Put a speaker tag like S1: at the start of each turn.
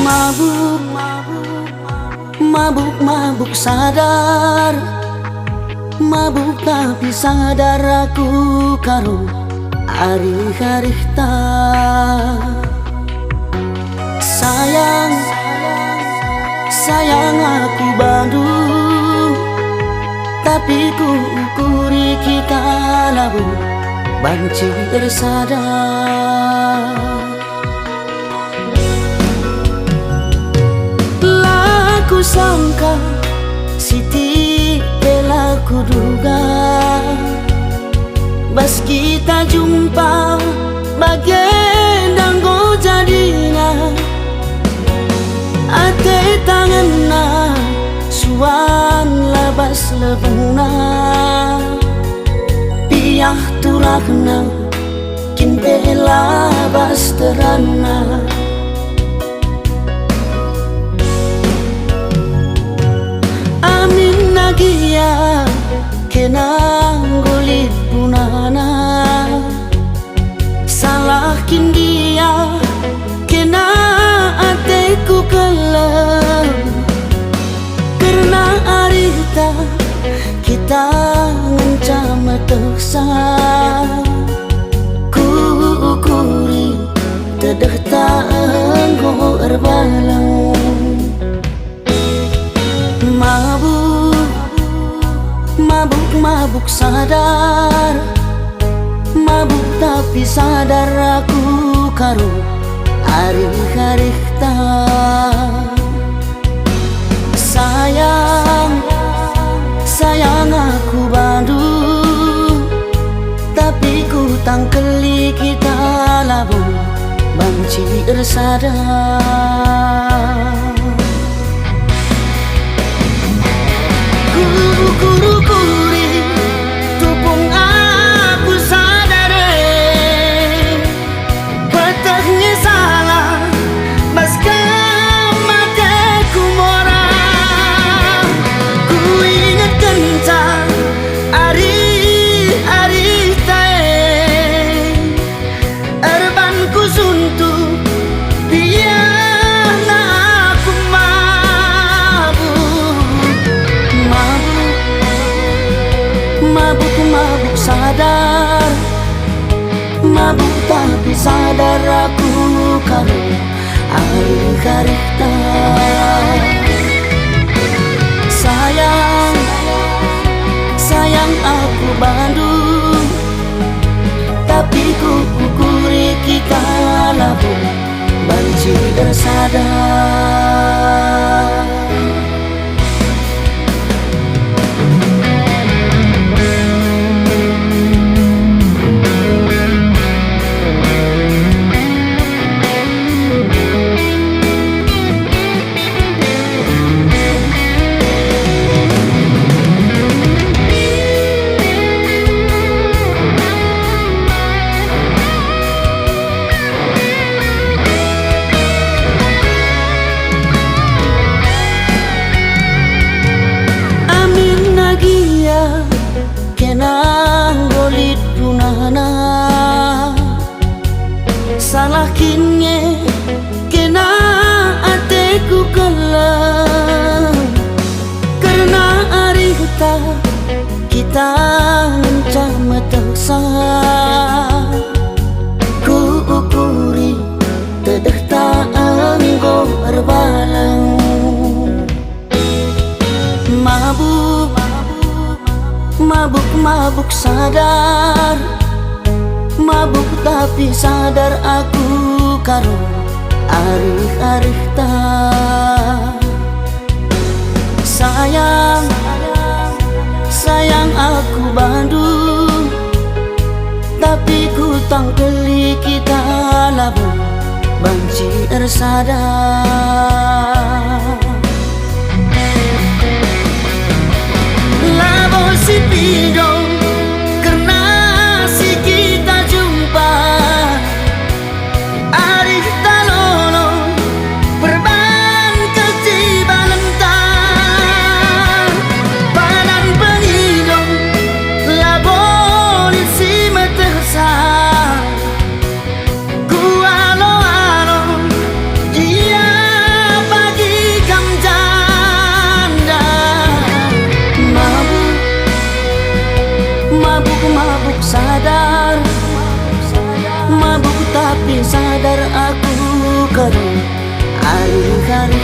S1: Mabuk, mabuk, mabuk sadar. Mabuk tapi sadar aku karo hari-hari sayang, sayang aku Bandung. Tapi ku ukuri kita labu banci tersadar. Laku sangka Siti bela kuduga, bas kita jumpa bagendang go jadinya. Ate tanganna suan labas lebuna, piyah turakna kinte labas terana. Amin nagia kenang golit punana, salahkin dia kena ateku kelam. Karena arita kita ngencam teksa, ku ukuri tedah tanggo erbalang. Mabuk, mabuk, mabuk sadar. Mabuk tapi sadar aku karo hari-hari sayang, sayang aku Bandung. Tapi ku tangkeli kita labu banci tersadar. Kuru-kuri tupung aku sadare, petahnya salah baska mateku mora. Ku ingat kencang ari-ari tae, erbanku suntuk biarlah aku mabuk, mabuk sadar. Mabuk tapi sadar aku karo hari-hari sayang, sayang aku Bandung. Tapi ku ukuri kita labu banci tersadar. Kenang golit punana, salah kinye kena ateku kelam. Karena arita kita mencam teksa, ku ukuri tedah tanggo erbalang. Mabuk, mabuk, mabuk sadar. Mabuk tapi sadar aku karo hari-hari sayang, sayang aku Bandung. Tapi ku tangkeli kita labu banci tersadar. Labo si pidong karena si kita jumpa ari talono perban keciban lentang padan penidong labo si metersa ku alo dia tapi sadar aku karo hari-hari